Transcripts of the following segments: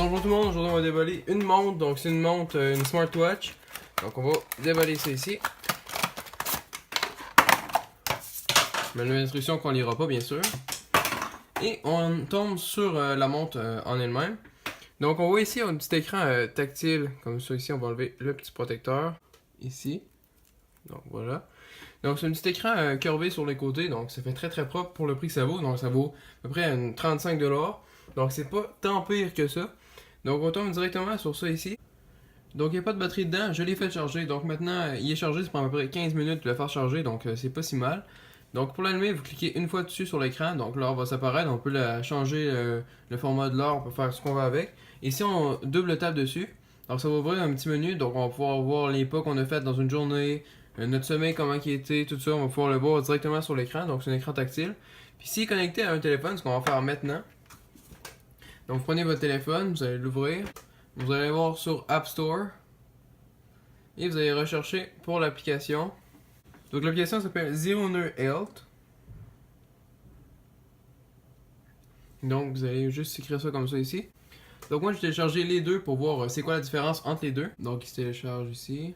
bonjour tout le monde, aujourd'hui on va déballer une montre, donc c'est une montre, une smartwatch. Donc on va déballer ça ici. Manuel d'instruction qu'on lira pas bien sûr. Et on tombe sur la montre en elle-même. Donc on voit ici un petit écran tactile, comme ça ici on va enlever le petit protecteur, ici. Donc voilà. Donc c'est un petit écran curvé sur les côtés, donc ça fait très propre pour le prix que ça vaut. Donc ça vaut à peu près 35$. Donc c'est pas tant pire que ça. Donc on tombe directement sur ça ici. Donc il n'y a pas de batterie dedans, je l'ai fait charger. Donc maintenant il est chargé, ça prend à peu près 15 minutes de le faire charger, donc c'est pas si mal. Donc pour l'allumer, vous cliquez une fois dessus sur l'écran, donc l'heure va s'apparaître, on peut changer le format de l'heure, on peut faire ce qu'on veut avec. Et si on double tape dessus, donc ça va ouvrir un petit menu, donc on va pouvoir voir les pas qu'on a fait dans une journée, notre sommeil, comment il était, tout ça, on va pouvoir le voir directement sur l'écran, donc c'est un écran tactile. Puis s'il est connecté à un téléphone, ce qu'on va faire maintenant, donc prenez votre téléphone, vous allez l'ouvrir, vous allez voir sur App Store, et vous allez rechercher pour l'application. Donc l'application s'appelle Zeroner Health. Donc vous allez juste écrire ça comme ça ici. Donc moi j'ai téléchargé les deux pour voir c'est quoi la différence entre les deux. Donc il se télécharge ici.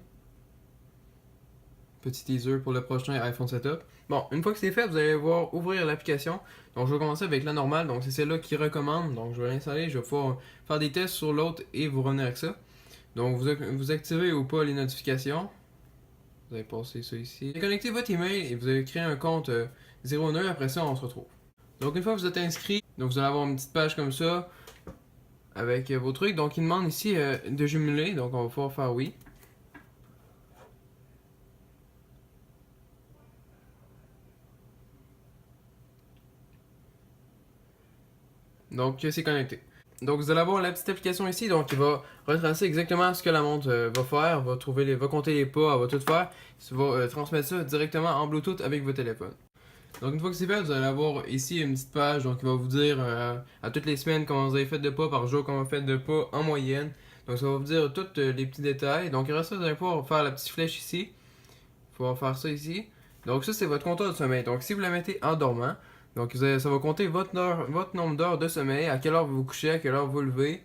Petit teaser pour le prochain iPhone Setup. Bon, une fois que c'est fait, vous allez voir ouvrir l'application. Donc je vais commencer avec la normale, donc c'est celle-là qui recommande. Donc je vais l'installer, je vais pouvoir faire des tests sur l'autre et vous revenir avec ça. Donc vous activez ou pas les notifications. Vous allez passer ça ici. Connectez votre email et vous allez créer un compte 09, après ça on se retrouve. Donc une fois que vous êtes inscrit, donc vous allez avoir une petite page comme ça avec vos trucs. Donc il demande ici de jumeler, donc on va pouvoir faire oui. Donc c'est connecté. Donc vous allez avoir la petite application ici, donc il va retracer exactement ce que la montre va faire, va compter les pas, elle va tout faire, il va transmettre ça directement en Bluetooth avec votre téléphone. Donc une fois que c'est fait, vous allez avoir ici une petite page, donc il va vous dire à toutes les semaines comment vous avez fait de pas par jour, comment vous faites de pas en moyenne. Donc ça va vous dire tous les petits détails. Donc il reste ça, vous allez pouvoir faire la petite flèche ici, il faut pouvoir faire ça ici. Donc ça c'est votre compteur de sommeil, donc si vous la mettez en dormant, donc ça va compter votre nombre d'heures de sommeil, à quelle heure vous vous couchez, à quelle heure vous vous levez.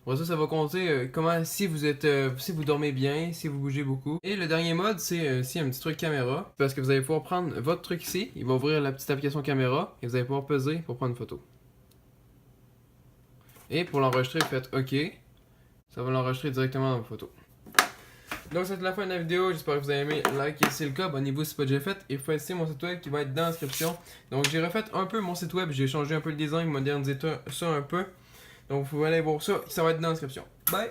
Pour ça va compter si vous dormez bien, si vous bougez beaucoup. Et le dernier mode, c'est ici un petit truc caméra. Parce que vous allez pouvoir prendre votre truc ici, il va ouvrir la petite application caméra et vous allez pouvoir peser pour prendre une photo. Et pour l'enregistrer, faites OK. Ça va l'enregistrer directement dans vos photos. Donc c'est la fin de la vidéo, j'espère que vous avez aimé. Likez si c'est le cas, abonnez-vous si ce n'est pas déjà fait. Et faites mon site web qui va être dans la description. Donc j'ai refait un peu mon site web, j'ai changé un peu le design, modernisé ça un peu. Donc vous pouvez aller voir ça, ça va être dans la description. Bye!